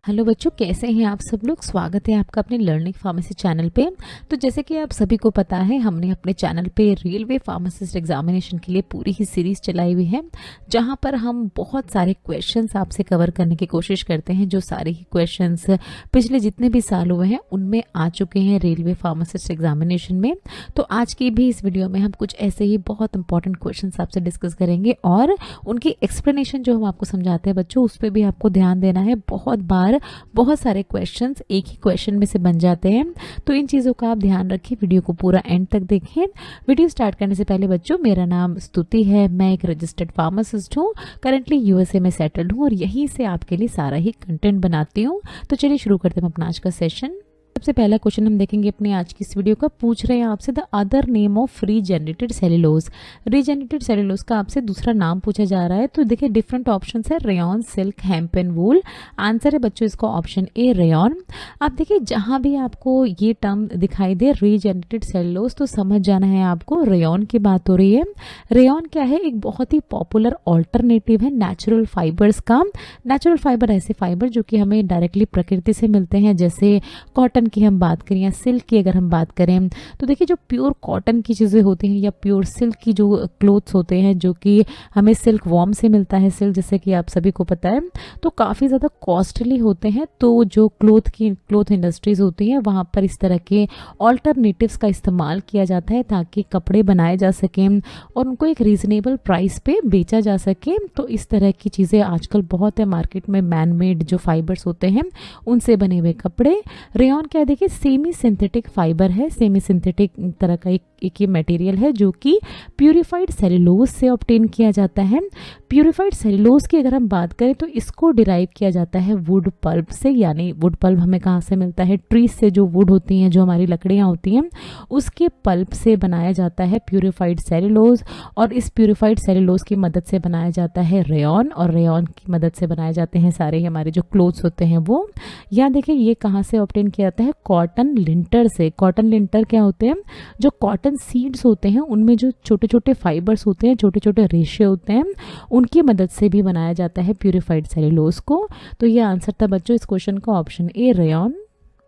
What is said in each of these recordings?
Hello बच्चों, कैसे हैं आप सब लोग। स्वागत है आपका अपने लर्निंग फार्मेसी चैनल पे। तो जैसे कि आप सभी को पता है, हमने अपने चैनल पे रेलवे फार्मासिस्ट एग्जामिनेशन के लिए पूरी ही सीरीज़ चलाई हुई है, जहां पर हम बहुत सारे क्वेश्चंस आपसे कवर करने की कोशिश करते हैं। जो सारे ही क्वेश्चंस पिछले जितने भी साल हुए हैं उनमें आ चुके हैं रेलवे फार्मासिस्ट एग्जामिनेशन में। तो आज की भी इस वीडियो में हम कुछ ऐसे ही बहुत इंपॉर्टेंट क्वेश्चंस आपसे डिस्कस करेंगे और उनकी एक्सप्लेनेशन जो हम आपको समझाते हैं बच्चों, उस पर भी आपको ध्यान देना है। बहुत बार बहुत सारे क्वेश्चंस एक ही क्वेश्चन में से बन जाते हैं, तो इन चीज़ों का आप ध्यान रखिए। वीडियो को पूरा एंड तक देखें। वीडियो स्टार्ट करने से पहले बच्चों, मेरा नाम स्तुति है, मैं एक रजिस्टर्ड फार्मासिस्ट हूँ, करंटली यूएसए में सेटल्ड हूँ और यहीं से आपके लिए सारा ही कंटेंट बनाती हूँ। तो चलिए शुरू करते हैं अपना आज का सेशन। सबसे पहला क्वेश्चन हम देखेंगे अपने आज की इस वीडियो का। पूछ रहे हैं आपसे, the other name of regenerated cellulose. Regenerated cellulose का आपसे दूसरा नाम पूछा जा रहा है। तो देखिए डिफरेंट ऑप्शंस है, rayon, silk, hemp and wool. Answer है बच्चों इसका ऑप्शन ए, रेयॉन। आप देखिए जहां भी आपको ये टर्म दिखाई दे रीजेनरेटेड सेल्यूलोज, तो समझ जाना है आपको रेयॉन की बात हो रही है। रेयॉन क्या है, एक बहुत ही पॉपुलर ऑल्टरनेटिव है नेचुरल फाइबर्स का। नेचुरल फाइबर ऐसे फाइबर जो कि हमें डायरेक्टली प्रकृति से मिलते हैं, जैसे कॉटन की हम बात करें या सिल्क की अगर हम बात करें, तो देखिए जो प्योर कॉटन की चीज़ें होती हैं या प्योर सिल्क की जो क्लोथ्स होते हैं, जो कि हमें सिल्क वॉर्म से मिलता है, सिल्क जैसे कि आप सभी को पता है, तो काफ़ी ज़्यादा कॉस्टली होते हैं। तो जो क्लोथ इंडस्ट्रीज़ होती हैं वहाँ पर इस तरह के ऑल्टरनेटिव्स का इस्तेमाल किया जाता है ताकि कपड़े बनाए जा सकें और उनको एक रीज़नेबल प्राइस पे बेचा जा सके। तो इस तरह की चीज़ें आजकल बहुत है मार्केट में, मैन मेड जो फाइबर्स होते हैं उनसे बने हुए कपड़े। रेयॉन क्या देखिए सेमी सिंथेटिक फाइबर है, सेमी सिंथेटिक तरह का एक ये मटेरियल है जो कि प्यूरिफाइड सेल्यूलोज से ऑब्टेन किया जाता है। प्यूरिफाइड सेल्यूलोज की अगर हम बात करें तो इसको डिराइव किया जाता है वुड पल्प से। यानी वुड पल्प हमें कहाँ से मिलता है, ट्रीज से जो वुड होती हैं, जो हमारी लकड़ियाँ होती हैं, उसके पल्प से बनाया जाता है प्यूरिफाइड सेल्यूलोज। और इस प्यूरिफाइड सेल्यूलोज की मदद से बनाया जाता है रेयॉन, और रेयॉन की मदद से बनाए जाते हैं सारे ही हमारे जो क्लोथ्स होते हैं वो। यहाँ देखिए ये कहाँ से ऑब्टेन किया जाता है, कॉटन लिंटर से। कॉटन लिंटर क्या होते हैं, जो कॉटन सीड्स होते हैं उनमें जो छोटे छोटे फाइबर्स होते हैं, छोटे छोटे रेशे होते हैं, उनकी मदद से भी बनाया जाता है प्यूरिफाइड सेल्यूलोज को। तो ये आंसर था बच्चों इस क्वेश्चन का option A, rayon.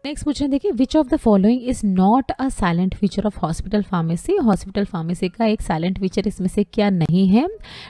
Next question देखिए, which of the following is not a silent feature of hospital pharmacy. Hospital pharmacy का एक साइलेंट फीचर इसमें से क्या नहीं है।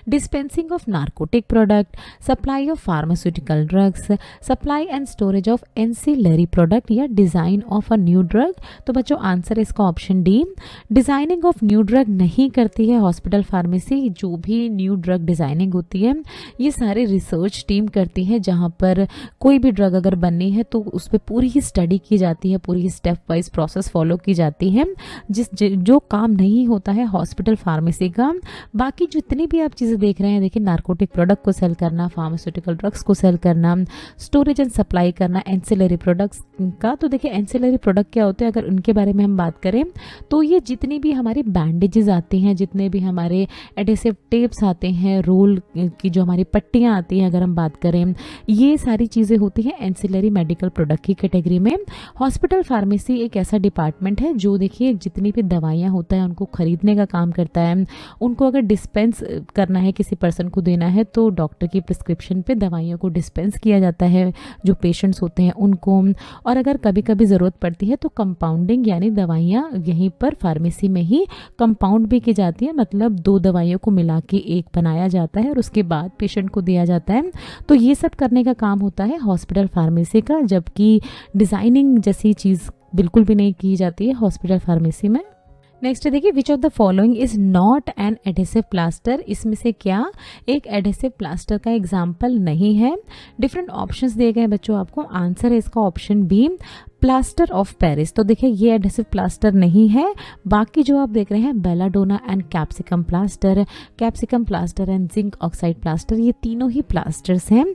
Dispensing of narcotic product, supply of pharmaceutical drugs, supply and storage of ancillary product, या design of a new drug. तो बच्चों आंसर है इसका option D, designing of new drug नहीं करती है हॉस्पिटल फार्मेसी। जो भी न्यू ड्रग डिजाइनिंग होती है ये सारे रिसर्च टीम करती है, जहाँ पर कोई भी ड्रग अगर बननी है तो उस पर पूरी ही स्टडी की जाती है, पूरी स्टेप वाइज प्रोसेस फॉलो की जाती है, जो काम नहीं होता है हॉस्पिटल फार्मेसी का। बाकी जितनी भी आप चीज़ें देख रहे हैं, देखिए नार्कोटिक प्रोडक्ट को सेल करना, फार्मास्यूटिकल ड्रग्स को सेल करना, स्टोरेज एंड सप्लाई करना एंसिलरी प्रोडक्ट्स का। तो देखिए एंसिलरी प्रोडक्ट क्या होते हैं, अगर उनके बारे में हम बात करें तो ये जितनी भी हमारी बैंडेजेस आती हैं, जितने भी हमारे एडेसिव टेप्स आते हैं, रोल की जो हमारी पट्टियाँ आती हैं अगर हम बात करें, ये सारी चीज़ें होती हैं एंसिलरी मेडिकल प्रोडक्ट की कैटेगरी में। हॉस्पिटल फार्मेसी एक ऐसा डिपार्टमेंट है जो देखिए जितनी भी दवाइयाँ होता है उनको खरीदने का काम करता है। उनको अगर डिस्पेंस करना है, किसी पर्सन को देना है, तो डॉक्टर की प्रिस्क्रिप्शन पे दवाइयों को डिस्पेंस किया जाता है जो पेशेंट्स होते हैं उनको। और अगर कभी कभी ज़रूरत पड़ती है तो कंपाउंडिंग, यानी दवाइयाँ यहीं पर फार्मेसी में ही कंपाउंड भी की जाती है, मतलब दो दवाइयों को मिला के एक बनाया जाता है और उसके बाद पेशेंट को दिया जाता है। तो ये सब करने का काम होता है हॉस्पिटल फार्मेसी का, जबकि डिज़ाइनिंग जैसी चीज़ बिल्कुल भी नहीं की जाती है हॉस्पिटल फार्मेसी में। नेक्स्ट देखिए, which of the following is not an adhesive plaster. इसमें से क्या एक एडेसिव प्लास्टर का एग्जाम्पल नहीं है। डिफरेंट ऑप्शंस दिए गए बच्चों आपको। आंसर है इसका option B, plaster of Paris. तो देखिए ये एडेसिव प्लास्टर नहीं है। बाकी जो आप देख रहे हैं belladonna and capsicum plaster and zinc oxide plaster, ये तीनों ही प्लास्टर्स हैं।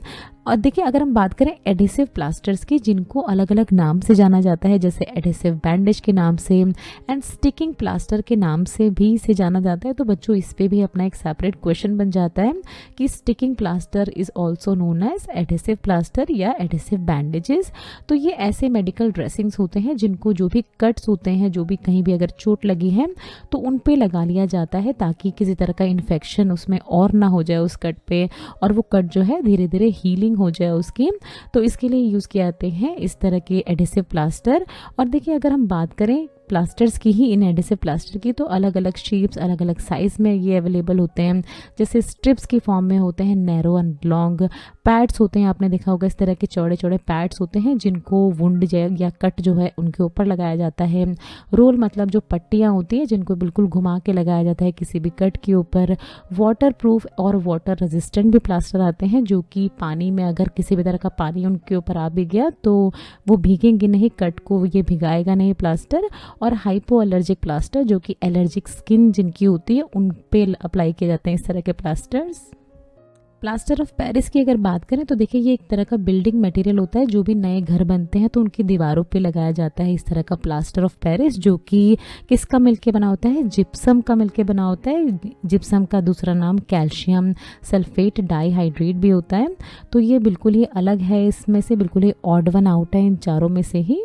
और देखिए अगर हम बात करें एडेसिव प्लास्टर्स की, जिनको अलग अलग नाम से जाना जाता है, जैसे एडेसिव बैंडेज के नाम से एंड स्टिकिंग प्लास्टर के नाम से भी इसे जाना जाता है, तो बच्चों इस पे भी अपना एक सेपरेट क्वेश्चन बन जाता है कि sticking plaster is also known as adhesive plaster या एडेसिव बैंडेजेस। तो ये ऐसे मेडिकल ड्रेसिंग्स होते हैं जिनको जो भी कट्स होते हैं, जो भी कहीं भी अगर चोट लगी है तो उन पे लगा लिया जाता है ताकि किसी तरह का इन्फेक्शन उसमें और ना हो जाए उस कट पे, और वो कट जो है धीरे धीरे हीलिंग हो जाए उसकी, तो इसके लिए यूज़ किए जाते हैं इस तरह के एडिसिव प्लास्टर। और देखिए अगर हम बात करें प्लास्टर्स की ही, इन एडिसिव प्लास्टर की, तो अलग अलग शेप्स, अलग अलग साइज़ में ये अवेलेबल होते हैं। जैसे स्ट्रिप्स की फॉर्म में होते हैं, नैरो एंड लॉन्ग पैड्स होते हैं, आपने देखा होगा इस तरह के चौड़े चौड़े पैड्स होते हैं जिनको वुंड या कट जो है उनके ऊपर लगाया जाता है। रोल मतलब जो पट्टियाँ होती हैं जिनको बिल्कुल घुमा के लगाया जाता है किसी भी कट के ऊपर। वाटर प्रूफ और वाटर रेजिस्टेंट भी प्लास्टर आते हैं जो कि पानी में अगर किसी भी तरह का पानी उनके ऊपर आ भी गया तो वो भीगेंगे नहीं, कट को ये भिगाएगा नहीं प्लास्टर। और हाइपो एलर्जिक प्लास्टर जो कि एलर्जिक स्किन जिनकी होती है उन पे अप्लाई किए जाते हैं इस तरह के प्लास्टर्स। प्लास्टर ऑफ पेरिस की अगर बात करें तो देखिए ये एक तरह का बिल्डिंग मटेरियल होता है, जो भी नए घर बनते हैं तो उनकी दीवारों पे लगाया जाता है इस तरह का प्लास्टर ऑफ पेरिस, जो कि किसका मिलके बना होता है, जिप्सम का मिलके बना होता है। जिप्सम का दूसरा नाम कैल्शियम सल्फेट डाइहाइड्रेट भी होता है। तो ये बिल्कुल ही अलग है, इसमें से बिल्कुल ही ऑड वन आउट है इन चारों में से ही।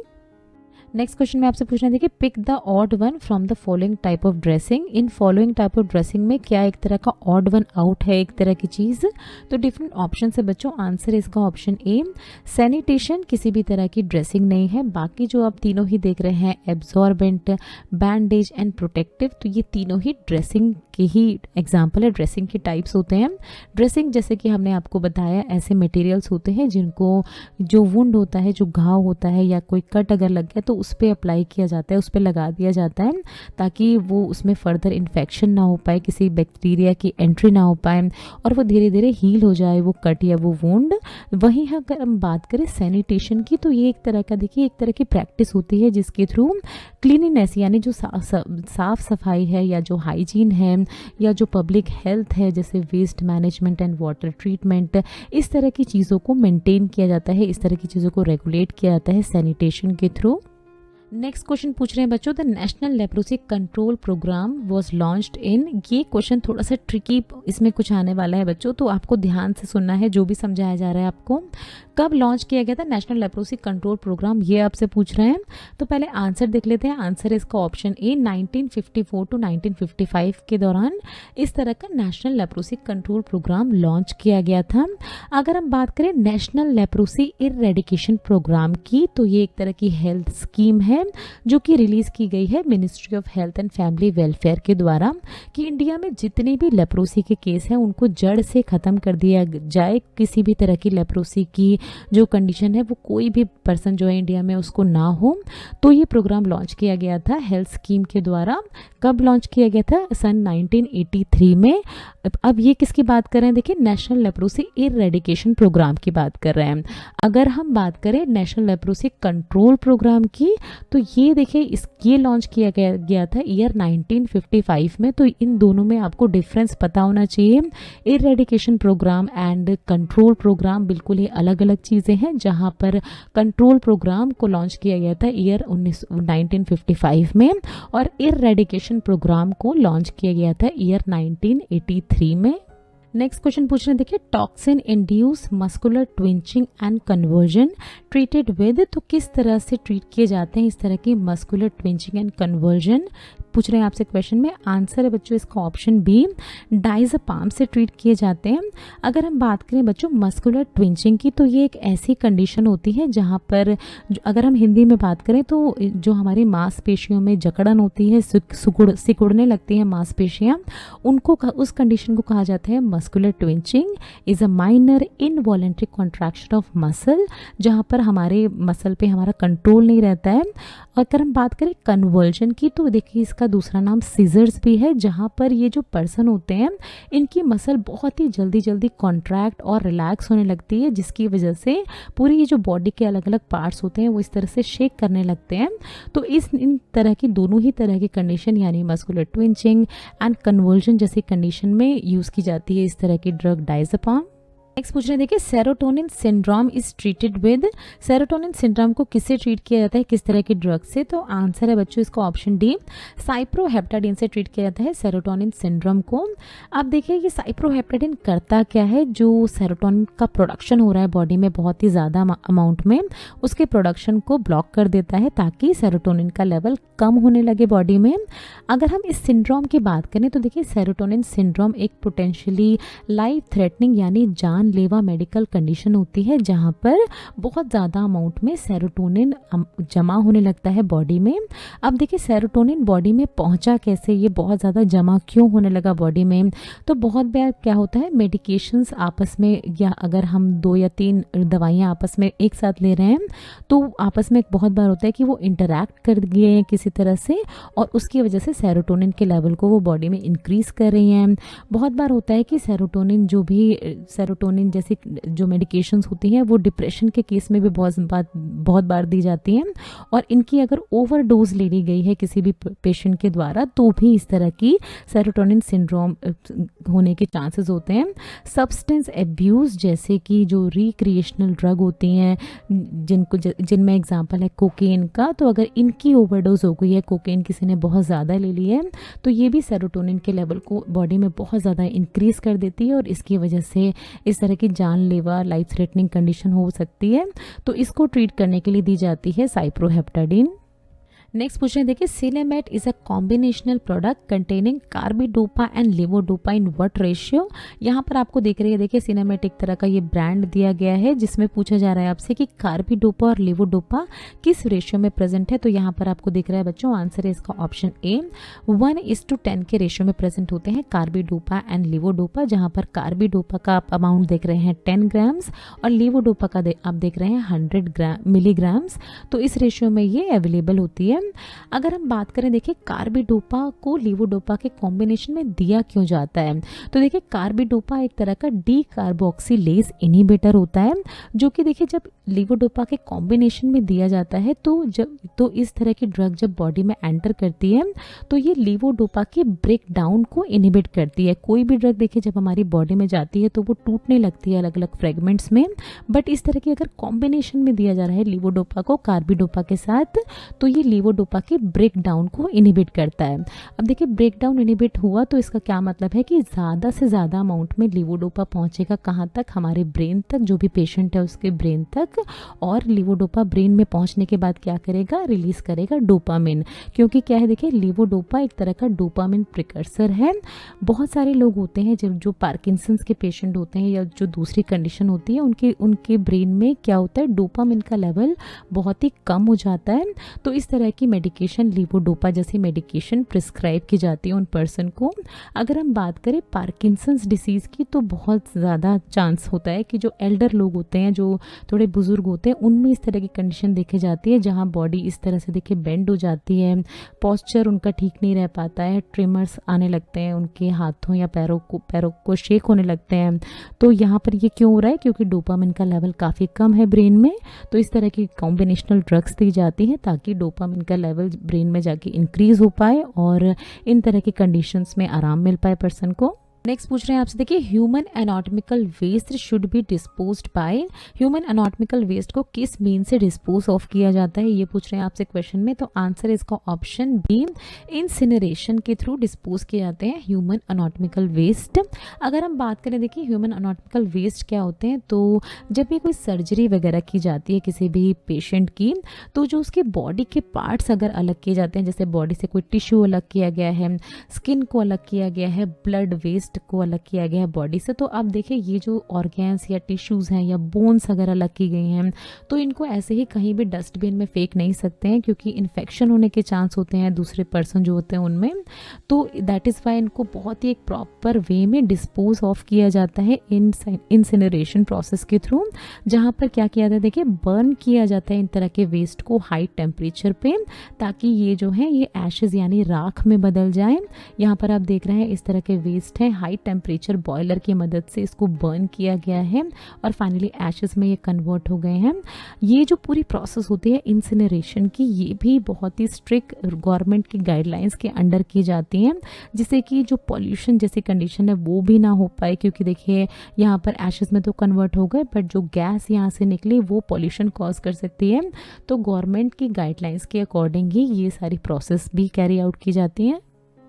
नेक्स्ट क्वेश्चन में आपसे पूछना है, देखिए pick the odd one from the following type of dressing. इन फॉलोइंग टाइप ऑफ ड्रेसिंग में क्या एक तरह का ऑड वन आउट है, एक तरह की चीज़। तो डिफरेंट ऑप्शन है बच्चों, आंसर इसका ऑप्शन ए सैनिटेशन, किसी भी तरह की ड्रेसिंग नहीं है। बाकी जो आप तीनों ही देख रहे हैं, एब्जॉर्बेंट, बैंडेज एंड प्रोटेक्टिव, तो ये तीनों ही ड्रेसिंग के ही एग्जाम्पल है, ड्रेसिंग के टाइप्स होते हैं। ड्रेसिंग जैसे कि हमने आपको बताया ऐसे मटेरियल्स होते हैं जिनको जो वुंड होता है, जो घाव होता है या कोई कट अगर लग गया तो उस पर अप्लाई किया जाता है, उस पर लगा दिया जाता है ताकि वो उसमें फर्दर इन्फेक्शन ना हो पाए, किसी बैक्टीरिया की एंट्री ना हो पाए और वो धीरे धीरे हील हो जाए वो कट या वो वुंड। वहीं अगर हम बात करें सैनिटेशन की, तो ये एक तरह का देखिए एक तरह की प्रैक्टिस होती है जिसके थ्रू क्लीनिनेस यानी जो साफ सफाई है या जो हाइजीन है या जो पब्लिक हेल्थ है, जैसे waste management and water treatment, इस तरह की चीज़ों को मेंटेन किया जाता है, इस तरह की चीज़ों को रेगुलेट किया जाता है सैनिटेशन के थ्रू। नेक्स्ट क्वेश्चन पूछ रहे हैं बच्चों, the national leprosy control program was launched in. ये क्वेश्चन थोड़ा सा ट्रिकी इसमें कुछ आने वाला है बच्चों, तो आपको ध्यान से सुनना है जो भी समझाया जा रहा है आपको। कब लॉन्च किया गया था नेशनल लेप्रोसी कंट्रोल प्रोग्राम, ये आपसे पूछ रहे हैं। तो पहले आंसर देख लेते हैं। आंसर इसका ऑप्शन ए 1954 टू 1955 के दौरान इस तरह का national leprosy control program launch किया गया था। अगर हम बात करें नेशनल लेप्रोसी इरेडिकेशन प्रोग्राम की, तो ये एक तरह की हेल्थ स्कीम है जो कि रिलीज की गई है ministry of health and family welfare के द्वारा, कि इंडिया में जितने भी लेप्रोसी के केस हैं उनको जड़ से ख़त्म कर दिया जाए। किसी भी तरह की लेप्रोसी की जो कंडीशन है वो कोई भी पर्सन जो है इंडिया में उसको ना हो। तो ये प्रोग्राम लॉन्च किया गया था हेल्थ स्कीम के द्वारा। कब लॉन्च किया गया था? सन 1983 में। अब ये किसकी बात कर रहे हैं? देखिए नेशनल लेप्रोसी इरेडिकेशन प्रोग्राम की बात कर रहे हैं। अगर हम बात करें नेशनल लेप्रोसी कंट्रोल प्रोग्राम की, तो ये देखिए ये लॉन्च किया गया था ईयर 1955 में। तो इन दोनों में आपको डिफरेंस पता होना चाहिए। Eradication program and control program बिल्कुल ही अलग अलग चीज़ें हैं। जहां पर कंट्रोल प्रोग्राम को लॉन्च किया गया था ईयर 1955 में और इरेडिकेशन प्रोग्राम को लॉन्च किया गया था ईयर 1983 में। नेक्स्ट क्वेश्चन पूछ रहे हैं, देखिए toxin induce muscular twitching and convulsion treated with. तो किस तरह से ट्रीट किए जाते हैं इस तरह की मस्कुलर ट्विंचिंग एंड कन्वर्जन, पूछ रहे हैं आपसे क्वेश्चन में। आंसर है बच्चों इसका ऑप्शन बी, डाइज़ेपाम से ट्रीट किए जाते हैं। अगर हम बात करें बच्चों मस्कुलर ट्विंचिंग की, तो ये एक ऐसी कंडीशन होती है जहाँ पर अगर हम हिंदी में बात करें तो जो हमारी मांसपेशियों में जकड़न होती है, सिकुड़ने लगती है मांसपेशियाँ, उनको उस कंडीशन को कहा जाता है muscular twitching is a minor involuntary contraction of muscle, जहाँ पर हमारे मसल पे हमारा कंट्रोल नहीं रहता है। अगर हम बात करें कन्वर्जन की, तो देखिए इसका दूसरा नाम सीजर्स भी है, जहाँ पर ये जो पर्सन होते हैं इनकी मसल बहुत ही जल्दी जल्दी कॉन्ट्रैक्ट और रिलैक्स होने लगती है, जिसकी वजह से पूरी ये जो बॉडी के अलग अलग पार्ट्स होते हैं वो इस तरह से शेक करने लगते हैं। तो इन तरह की दोनों ही तरह की कंडीशन यानी मस्कुलर ट्विंचिंग एंड कन्वर्जन जैसी कंडीशन में यूज़ की जाती है इस तरह की ड्रग डाइज़ेपाम। नेक्स्ट पूछ रहे हैं, देखिए serotonin syndrome is treated with. Serotonin syndrome को किससे ट्रीट किया जाता है, किस तरह की ड्रग से? तो आंसर है बच्चों इसका ऑप्शन डी, साइप्रोहेप्टाडिन से ट्रीट किया जाता है सेरोटोनिन सिंड्रोम को। अब देखिए ये साइप्रोहेप्टाडिन करता क्या है, जो सेरोटोनिन का प्रोडक्शन हो रहा है बॉडी में बहुत ही ज़्यादा अमाउंट में, उसके प्रोडक्शन को ब्लॉक कर देता है ताकि सेरोटोनिन का लेवल कम होने लगे बॉडी में। अगर हम इस सिंड्रोम की बात करें तो देखिए सेरोटोनिन सिंड्रोम एक पोटेंशियली लाइफ थ्रेटनिंग यानी जान जानलेवा मेडिकल कंडीशन होती है जहाँ पर बहुत ज़्यादा अमाउंट में सेरोटोनिन जमा होने लगता है बॉडी में। अब देखिए सेरोटोनिन बॉडी में पहुँचा कैसे, ये बहुत ज़्यादा जमा क्यों होने लगा बॉडी में। तो बहुत बार क्या होता है, मेडिकेशंस आपस में, या अगर हम 2 या 3 दवाइयाँ आपस में एक साथ ले रहे हैं तो आपस में बहुत बार होता है कि वो इंटरैक्ट कर गए हैं किसी तरह से, और उसकी वजह से सेरोटोनिन के लेवल को वो बॉडी में इंक्रीज़ कर रही हैं। बहुत बार होता है कि सेरोटोनिन जैसी जो मेडिकेशंस होती हैं वो डिप्रेशन के केस में भी बहुत बार दी जाती हैं, और इनकी अगर ओवरडोज ले ली गई है किसी भी पेशेंट के द्वारा तो भी इस तरह की सेरोटोनिन सिंड्रोम होने के चांसेस होते हैं। सब्सटेंस एब्यूज़ जैसे कि जो रिक्रिएशनल ड्रग होती हैं जिनमें एग्जांपल है कोकेन का, तो अगर इनकी ओवरडोज हो गई है, कोकेन किसी ने बहुत ज़्यादा ले ली है, तो ये भी सेरोटोनिन के लेवल को बॉडी में बहुत ज़्यादा इंक्रीज़ कर देती है और इसकी वजह से इस तरह की जानलेवा लाइफ थ्रेटनिंग कंडीशन हो सकती है। तो इसको ट्रीट करने के लिए दी जाती है साइप्रोहेप्टाडिन। नेक्स्ट पूछ रहे हैं, देखिए Sinemet is a combinational product containing carbidopa and levodopa in what ratio. यहाँ पर आपको देख रही है, देखिए सिनेमेट एक तरह का ये ब्रांड दिया गया है जिसमें पूछा जा रहा है आपसे कि कार्बिडोपा और लेवोडोपा किस रेशियो में प्रेजेंट है। तो यहाँ पर आपको दिख रहा है बच्चों, आंसर है इसका ऑप्शन ए, 1:10 के रेशियो में प्रेजेंट होते हैं कार्बिडोपा एंड लेवोडोपा, जहाँ पर कार्बिडोपा का आप अमाउंट देख रहे हैं 10 ग्राम्स और लेवोडोपा का आप देख रहे हैं 100 मिलीग्राम्स। तो इस रेशियो में ये अवेलेबल होती है। अगर हम बात करें, देखिए कार्बिडोपा को लेवोडोपा के कॉम्बिनेशन में दिया क्यों जाता है, तो देखिए कार्बिडोपा एक तरह का डी कार्बोक्सिलेज इनहिबिटर होता है, जो कि देखिए जब लेवोडोपा के कॉम्बिनेशन में दिया जाता है तो इस तरह की ड्रग जब बॉडी में एंटर करती है तो ये लेवोडोपा के ब्रेक डाउन को इनहिबिट करती है। कोई भी ड्रग देखिए जब हमारी बॉडी में जाती है तो वो टूटने लगती है अलग अलग फ्रेगमेंट्स में, बट इस तरह की अगर कॉम्बिनेशन में दिया जा रहा है लेवोडोपा को कार्बिडोपा के साथ तो ये लेवोडोपा के ब्रेक डाउन को इनहिबिट करता है। अब देखिए ब्रेक डाउन इनहिबिट हुआ तो इसका क्या मतलब है कि ज़्यादा से ज़्यादा अमाउंट में लेवोडोपा पहुंचेगा कहाँ तक, हमारे ब्रेन तक, जो भी पेशेंट है उसके ब्रेन तक, और लेवोडोपा ब्रेन में पहुंचने के बाद क्या करेगा, रिलीज करेगा डोपामिन। क्योंकि क्या है, देखिए लेवोडोपा एक तरह का डोपामिन प्रिकर्सर है। बहुत सारे लोग होते हैं जो पार्किंसंस के पेशेंट होते हैं या जो दूसरी कंडीशन होती है उनके ब्रेन में क्या होता है, डोपामिन का लेवल बहुत ही कम हो जाता है। तो इस तरह की मेडिकेशन, लेवोडोपा जैसी मेडिकेशन प्रिस्क्राइब की जाती है उन पर्सन को। अगर हम बात करें पार्किंसंस डिसीज़ की तो बहुत ज़्यादा चांस होता है कि जो एल्डर लोग होते हैं, जो थोड़े बुजुर्ग होते हैं, उनमें इस तरह की कंडीशन देखी जाती है जहां बॉडी इस तरह से देखिए बेंड हो जाती है, पोस्चर उनका ठीक नहीं रह पाता है, ट्रिमर्स आने लगते हैं उनके हाथों या पैरों को शेक होने लगते हैं। तो यहाँ पर ये क्यों हो रहा है, क्योंकि डोपामिन का लेवल काफ़ी कम है ब्रेन में। तो इस तरह की कॉम्बिनेशनल ड्रग्स दी जाती हैं ताकि डोपामिन का लेवल ब्रेन में जाके इंक्रीज हो पाए और इन तरह की कंडीशंस में आराम मिल पाए पर्सन को। नेक्स्ट पूछ रहे हैं आपसे, देखिए human anatomical waste should be disposed by. Human anatomical waste को किस मीन से डिस्पोज ऑफ किया जाता है, ये पूछ रहे हैं आपसे क्वेश्चन में। तो आंसर है इसका ऑप्शन बी, इंसिनरेशन के थ्रू डिस्पोज किए जाते हैं ह्यूमन एनाटॉमिकल वेस्ट। अगर हम बात करें, देखिए ह्यूमन एनाटॉमिकल वेस्ट क्या होते हैं, तो जब भी कोई सर्जरी वगैरह की जाती है किसी भी पेशेंट की, तो जो उसके बॉडी के पार्ट्स अगर अलग किए जाते हैं, जैसे बॉडी से कोई टिश्यू अलग किया गया है, स्किन को अलग किया गया है, ब्लड वेस्ट को अलग किया गया है बॉडी से, तो आप देखिए ये जो ऑर्गन्स या टिश्यूज़ हैं या बोन्स अगर अलग की गई हैं तो इनको ऐसे ही कहीं भी डस्टबिन में फेंक नहीं सकते हैं, क्योंकि इन्फेक्शन होने के चांस होते हैं दूसरे पर्सन जो होते हैं उनमें। तो दैट इज़ वाई इनको बहुत ही एक प्रॉपर वे में डिस्पोज ऑफ किया जाता है इंसिनरेशन प्रोसेस के थ्रू, जहाँ पर क्या किया जाता है, देखिए बर्न किया जाता है इन तरह के वेस्ट को हाई टेम्परेचर पे, ताकि ये जो है ये एशेज़ यानी राख में बदल जाए। यहाँ पर आप देख रहे हैं इस तरह के वेस्ट हैं, हाई टेम्परेचर बॉयलर की मदद से इसको बर्न किया गया है और फाइनली एशेस में ये कन्वर्ट हो गए हैं। ये जो पूरी प्रोसेस होती है इंसिनरेशन की, ये भी बहुत ही स्ट्रिक्ट गवर्नमेंट की गाइडलाइंस के अंडर की जाती हैं, जिससे कि जो पॉल्यूशन जैसी कंडीशन है वो भी ना हो पाए, क्योंकि देखिए यहाँ पर एशेस में तो कन्वर्ट हो गए बट जो गैस यहाँ से निकली वो पॉल्यूशन कॉज कर सकती है। तो गवर्नमेंट की गाइडलाइंस के अकॉर्डिंग ही ये सारी प्रोसेस भी कैरी आउट की जाती हैं।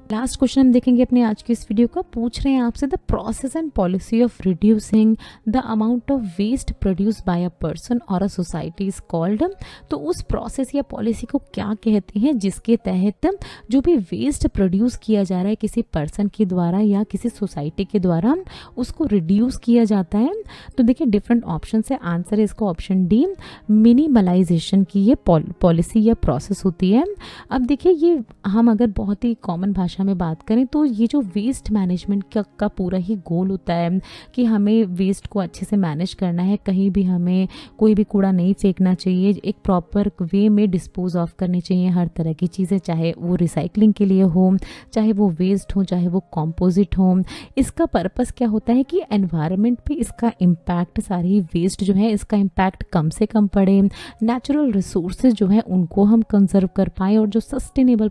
लास्ट क्वेश्चन हम देखेंगे अपने आज की इस वीडियो का। पूछ रहे हैं आपसे, the process and policy of reducing the amount of waste produce by a person और अ सोसाइटी इज कॉल्ड। तो उस प्रोसेस या पॉलिसी को क्या कहते हैं जिसके तहत जो भी वेस्ट प्रोड्यूस किया जा रहा है किसी पर्सन के द्वारा या किसी सोसाइटी के द्वारा, उसको रिड्यूस किया जाता है। तो देखिए डिफरेंट ऑप्शन है, आंसर है इसका ऑप्शन डी, मिनिमलाइजेशन की ये पॉलिसी या प्रोसेस होती है। अब देखिए ये हम अगर बहुत ही कॉमन भाषा में बात करें तो ये जो वेस्ट मैनेजमेंट का पूरा ही गोल होता है कि हमें वेस्ट को अच्छे से मैनेज करना है, कहीं भी हमें कोई भी कूड़ा नहीं फेंकना चाहिए, एक प्रॉपर वे में डिस्पोज ऑफ करनी चाहिए हर तरह की चीज़ें, चाहे वो रिसाइकलिंग के लिए हो, चाहे वो वेस्ट हो, चाहे वो कॉम्पोजिट हो। इसका पर्पस क्या होता है कि एनवायरनमेंट पे इसका इम्पैक्ट, सारी वेस्ट जो है इसका इम्पैक्ट कम से कम पड़े, नेचुरल रिसोर्सेज जो है उनको हम कंजर्व कर पाएँ, और जो सस्टेनेबल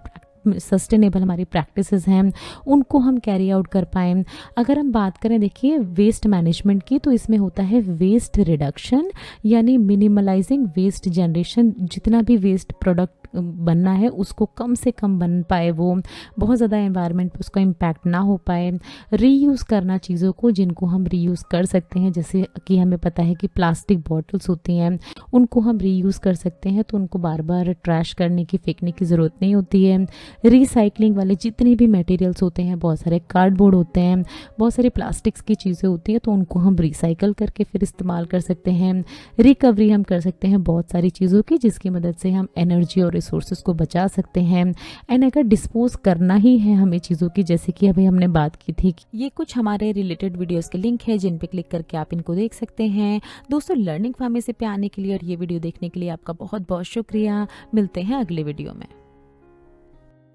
हमारी प्रैक्टिसेस हैं उनको हम कैरी आउट कर पाएँ। अगर हम बात करें देखिए वेस्ट मैनेजमेंट की, तो इसमें होता है वेस्ट रिडक्शन यानी मिनिमलाइजिंग वेस्ट जनरेशन, जितना भी वेस्ट प्रोडक्ट बनना है उसको कम से कम बन पाए, वो बहुत ज़्यादा एनवायरनमेंट पे उसका इम्पैक्ट ना हो पाए। रीयूज़ करना चीज़ों को जिनको हम रीयूज़ कर सकते हैं, जैसे कि हमें पता है कि प्लास्टिक बॉटल्स होती हैं उनको हम रीयूज़ कर सकते हैं, तो उनको बार बार ट्रैश करने की, फेंकने की ज़रूरत नहीं होती है। रिसाइकलिंग वाले जितने भी मटेरियल्स होते हैं, बहुत सारे कार्डबोर्ड होते हैं, बहुत सारी प्लास्टिक्स की चीज़ें होती हैं, तो उनको हम रिसाइकल करके फिर इस्तेमाल कर सकते हैं। रिकवरी हम कर सकते हैं बहुत सारी चीज़ों की, जिसकी मदद से हम एनर्जी और रिसोर्सेज को बचा सकते हैं। एंड अगर डिस्पोज करना ही है हमें चीज़ों की, जैसे कि अभी हमने बात की थी, ये कुछ हमारे रिलेटेड वीडियोस के लिंक है जिन पे क्लिक करके आप इनको देख सकते हैं। दोस्तों लर्निंग फार्मेसी पे आने के लिए और ये वीडियो देखने के लिए आपका बहुत बहुत शुक्रिया। मिलते हैं अगले वीडियो में।